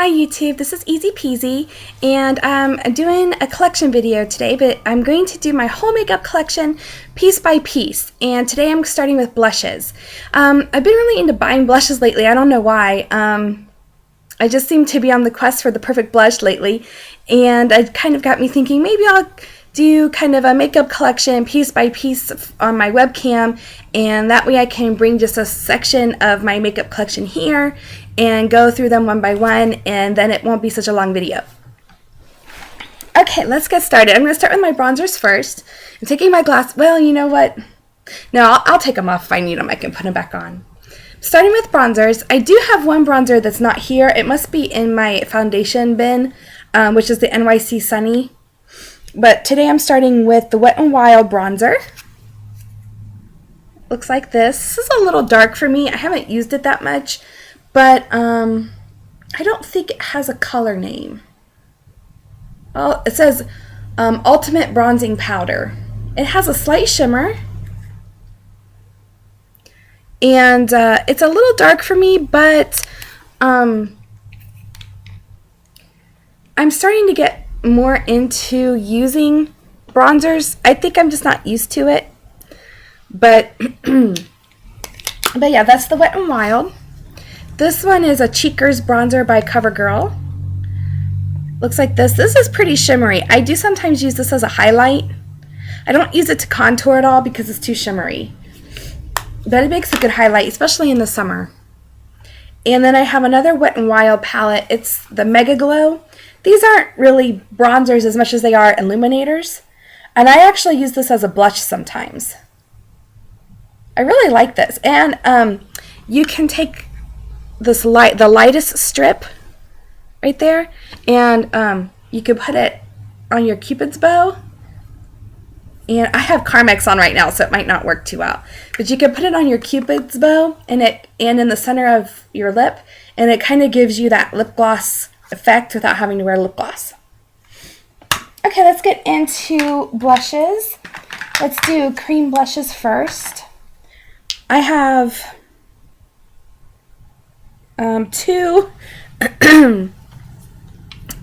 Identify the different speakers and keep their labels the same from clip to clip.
Speaker 1: Hi YouTube, this is Easy Peasy, and I'm doing a collection video today, but I'm going to do my whole makeup collection piece by piece, and today I'm starting with blushes. I've been really into buying blushes lately. I don't know why. I just seem to be on the quest for the perfect blush lately, and it kind of got me thinking maybe I'll do kind of a makeup collection piece by piece on my webcam, and that way I can bring just a section of my makeup collection here and go through them one by one, and then it won't be such a long video. Okay, let's get started. I'm going to start with my bronzers first. I'm taking my glass, well, you know what? No, I'll take them off if I need them. I can put them back on. Starting with bronzers, I do have one bronzer that's not here. It must be in my foundation bin, which is the NYC Sunny. But today I'm starting with the Wet n Wild bronzer. Looks like this. This is a little dark for me. I haven't used it that much, but I don't think it has a color name. Oh, it says Ultimate Bronzing Powder. It has a slight shimmer, and it's a little dark for me, but I'm starting to get more into using bronzers. I think I'm just not used to it, but but yeah, that's the Wet n Wild. This one is a Cheekers bronzer by CoverGirl. Looks like this. This is pretty shimmery. I do sometimes use this as a highlight. I don't use it to contour at all because it's too shimmery, but it makes a good highlight, especially in the summer. And then I have another Wet n Wild palette. It's the Mega Glow. These aren't really bronzers as much as they are illuminators, and I actually use this as a blush sometimes. I really like this, and you can take this the lightest strip right there, and you can put it on your Cupid's bow. And I have Carmex on right now, so it might not work too well, but you can put it on your Cupid's bow and in the center of your lip, and it kind of gives you that lip gloss effect without having to wear lip gloss. Okay, let's get into blushes. Let's do cream blushes first. I have two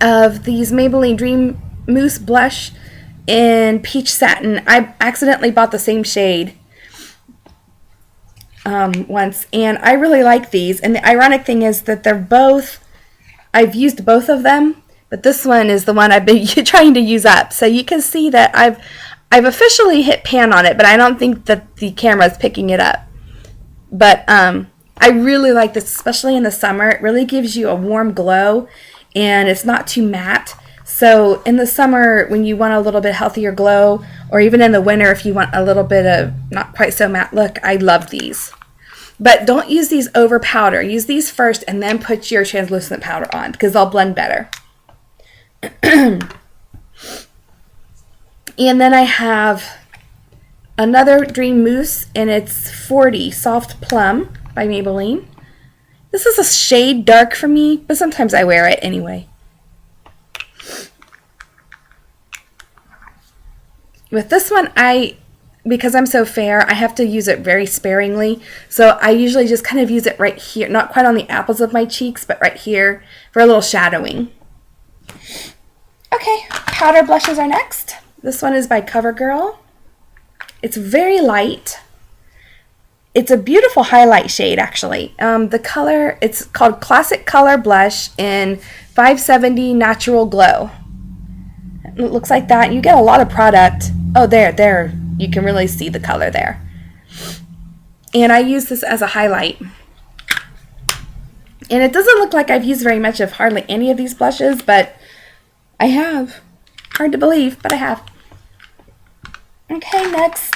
Speaker 1: of these Maybelline Dream Mousse blush in Peach Satin. I accidentally bought the same shade once, and I really like these. And the ironic thing is that they're both, I've used both of them, but this one is the one I've been trying to use up. So you can see that I've officially hit pan on it, but I don't think that the camera is picking it up. But I really like this, especially in the summer. It really gives you a warm glow, and it's not too matte. So in the summer, when you want a little bit healthier glow, or even in the winter if you want a little bit of not quite so matte look, I love these. But don't use these over powder. Use these first and then put your translucent powder on, because they'll blend better. And then I have another Dream Mousse, and it's 40 Soft Plum by Maybelline. This is a shade dark for me, but sometimes I wear it anyway. With this one, because I'm so fair, I have to use it very sparingly. So I usually just kind of use it right here, not quite on the apples of my cheeks, but right here for a little shadowing. Okay, powder blushes are next. This one is by CoverGirl. It's very light. It's a beautiful highlight shade, actually. The color, it's called Classic Color Blush in 570 Natural Glow. It looks like that. You get a lot of product. Oh, there. You can really see the color there. And I use this as a highlight. And it doesn't look like I've used very much of hardly any of these blushes, but I have. Hard to believe, but I have. Okay, next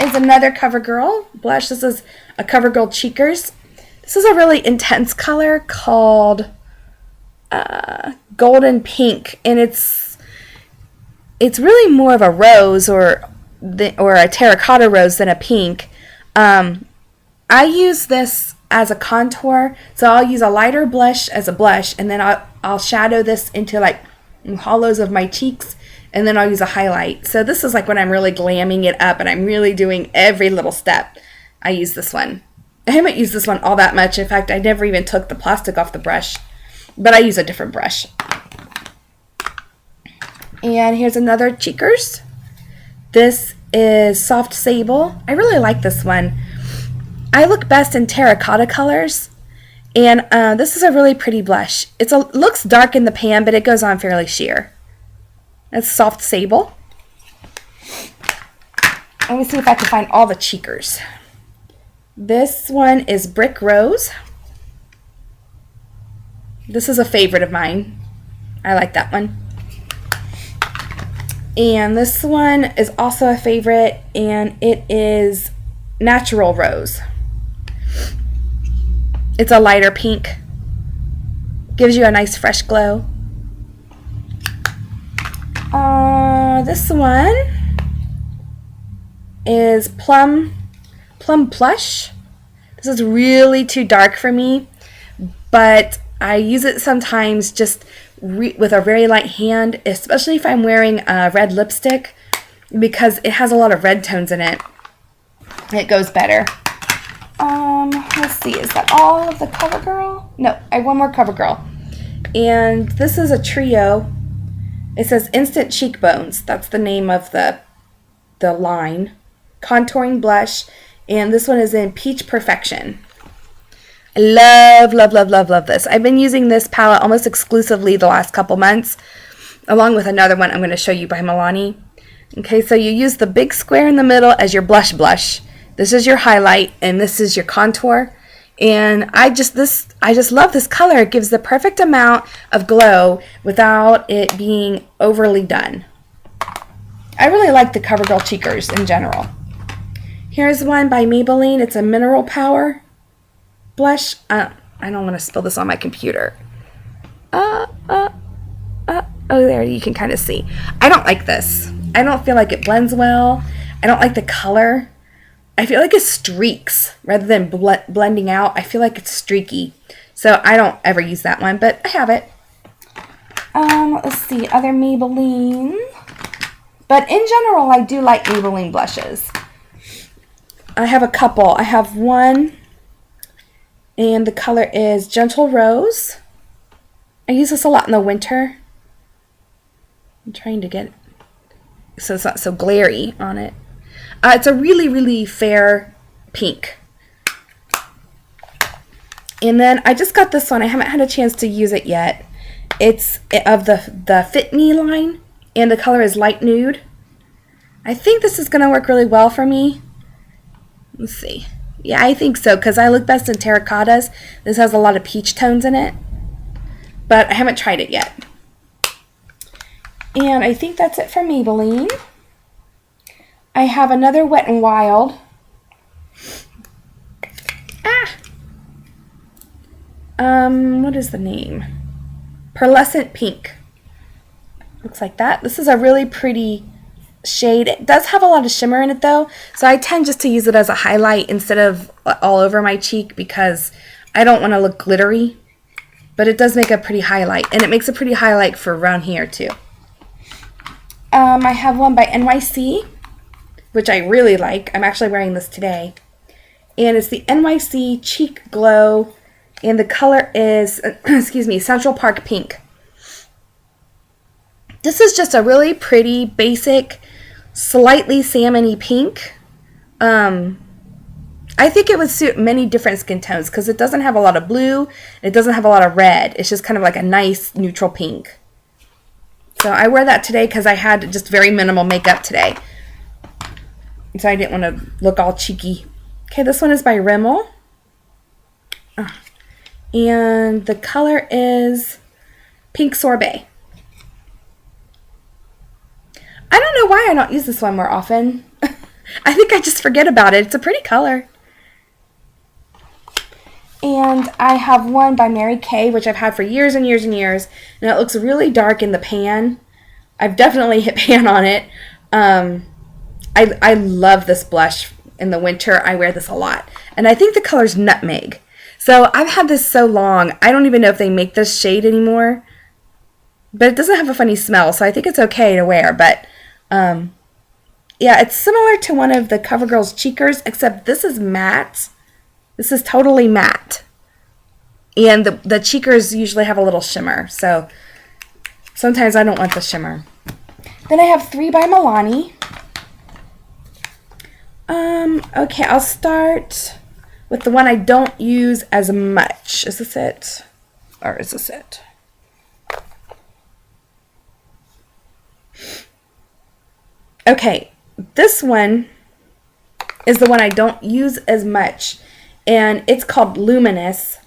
Speaker 1: is another CoverGirl blush. This is a CoverGirl Cheekers. This is a really intense color called Golden Pink, and it's really more of a rose or a terracotta rose than a pink. I use this as a contour, so I'll use a lighter blush as a blush, and then I'll shadow this into like hollows of my cheeks, and then I'll use a highlight. So this is like when I'm really glamming it up and I'm really doing every little step. I use this one. I haven't used this one all that much. In fact, I never even took the plastic off the brush. but I use a different brush. And here's another Cheekers. This is Soft Sable. I really like this one. I look best in terracotta colors, and this is a really pretty blush. It looks dark in the pan, but it goes on fairly sheer. That's Soft Sable. Let me see if I can find all the Cheekers. This one is Brick Rose. This is a favorite of mine. I like that one. And this one is also a favorite, and it is Natural Rose. It's a lighter pink. Gives you a nice fresh glow. This one is Plum Plush. This is really too dark for me, but I use it sometimes just with a very light hand, especially if I'm wearing a red lipstick, because it has a lot of red tones in it. It goes better. Let's see, is that all of the CoverGirl? No, I have one more CoverGirl. And this is a trio. It says Instant Cheekbones. That's the name of the line. Contouring blush. And this one is in Peach Perfection. I love, love, love, love, love this. I've been using this palette almost exclusively the last couple months, along with another one I'm going to show you by Milani. Okay, so you use the big square in the middle as your blush. This is your highlight, and this is your contour. And I just love this color. It gives the perfect amount of glow without it being overly done. I really like the CoverGirl Cheekers in general. Here's one by Maybelline. It's a Mineral Power blush. I don't want to spill this on my computer. Oh, there, you can kind of see. I don't like this. I don't feel like it blends well. I don't like the color. I feel like it streaks rather than blending out. I feel like it's streaky. So I don't ever use that one, but I have it. Let's see, other Maybelline. But in general, I do like Maybelline blushes. I have a couple. I have one, and the color is Gentle Rose. I use this a lot in the winter. I'm trying to get it so it's not so glary on it. It's a really, really fair pink. And then I just got this one. I haven't had a chance to use it yet. It's of the Fit Me line, and the color is Light Nude. I think this is going to work really well for me. Let's see. Yeah, I think so, because I look best in terracottas. This has a lot of peach tones in it, but I haven't tried it yet. And I think that's it for Maybelline. I have another Wet n Wild. What is the name? Pearlescent Pink. Looks like that. This is a really pretty shade. It does have a lot of shimmer in it though, so I tend just to use it as a highlight instead of all over my cheek because I don't want to look glittery. But it does make a pretty highlight, and it makes a pretty highlight for around here too. I have one by NYC, which I really like. I'm actually wearing this today. And it's the NYC Cheek Glow, and the color is, excuse me, Central Park Pink. This is just a really pretty, basic, slightly salmon-y pink. I think it would suit many different skin tones because it doesn't have a lot of blue, and it doesn't have a lot of red. It's just kind of like a nice neutral pink. So I wear that today because I had just very minimal makeup today. So I didn't want to look all cheeky. Okay, this one is by Rimmel. And the color is Pink Sorbet. I don't know why I don't use this one more often. I think I just forget about it. It's a pretty color. And I have one by Mary Kay, which I've had for years and years and years. And it looks really dark in the pan. I've definitely hit pan on it. I love this blush in the winter. I wear this a lot. And I think the color's Nutmeg. So I've had this so long, I don't even know if they make this shade anymore. But it doesn't have a funny smell, so I think it's okay to wear. But yeah, it's similar to one of the CoverGirl's Cheekers, except this is matte. This is totally matte. And the cheekers usually have a little shimmer, so sometimes I don't want the shimmer. Then I have 3 by Milani. Okay, I'll start with the one I don't use as much. Is this it? Or is this it? Okay, this one is the one I don't use as much, and it's called Luminous.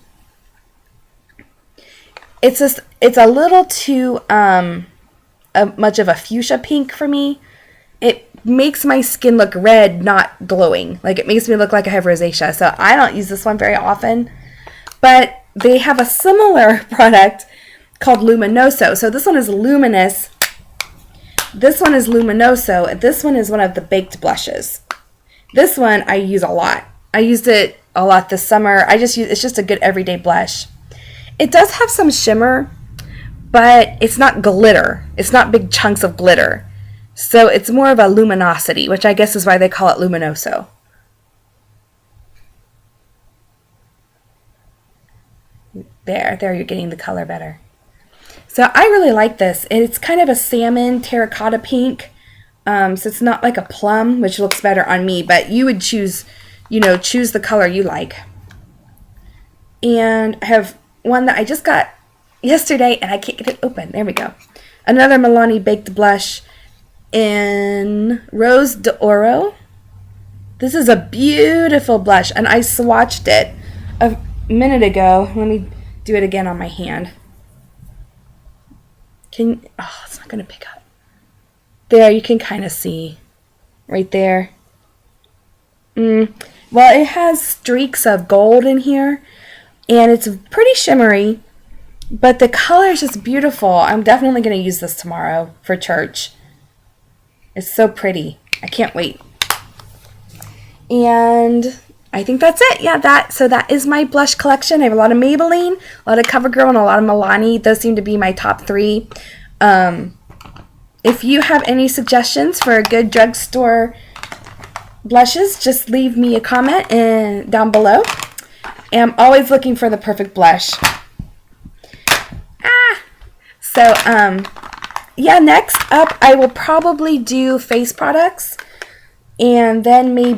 Speaker 1: It's a little too much of a fuchsia pink for me. It makes my skin look red, not glowing. Like, it makes me look like I have rosacea, so I don't use this one very often. But they have a similar product called Luminoso. So this one is Luminous. This one is Luminoso, and this one is one of the baked blushes. This one I use a lot. I used it a lot this summer. It's just a good everyday blush. It does have some shimmer, but it's not glitter. It's not big chunks of glitter. So it's more of a luminosity, which I guess is why they call it Luminoso. There you're getting the color better. So I really like this. It's kind of a salmon terracotta pink. So it's not like a plum, which looks better on me, but you would choose the color you like. And I have one that I just got yesterday, and I can't get it open. There we go. Another Milani baked blush in Rose d'Oro. This is a beautiful blush, and I swatched it a minute ago. Let me do it again on my hand. It's not going to pick up. There, you can kind of see right there. Well, it has streaks of gold in here, and it's pretty shimmery, but the color is just beautiful. I'm definitely going to use this tomorrow for church. It's so pretty. I can't wait. And I think that's it. Yeah, so that is my blush collection. I have a lot of Maybelline, a lot of CoverGirl, and a lot of Milani. Those seem to be my top 3. If you have any suggestions for a good drugstore blushes, just leave me a comment down below. And I'm always looking for the perfect blush. So, yeah, next up, I will probably do face products. And then I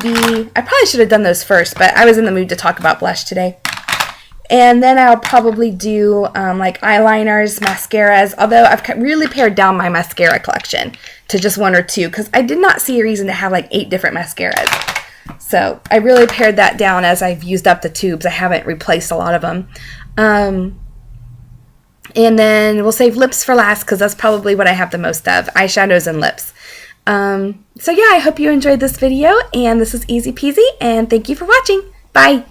Speaker 1: probably should have done those first, but I was in the mood to talk about blush today. And then I'll probably do like eyeliners, mascaras, although I've really pared down my mascara collection to just 1 or 2, because I did not see a reason to have like 8 different mascaras. So I really pared that down as I've used up the tubes. I haven't replaced a lot of them. And then we'll save lips for last, because that's probably what I have the most of, eyeshadows and lips. So yeah, I hope you enjoyed this video, and this is Easy Peasy, and thank you for watching. Bye!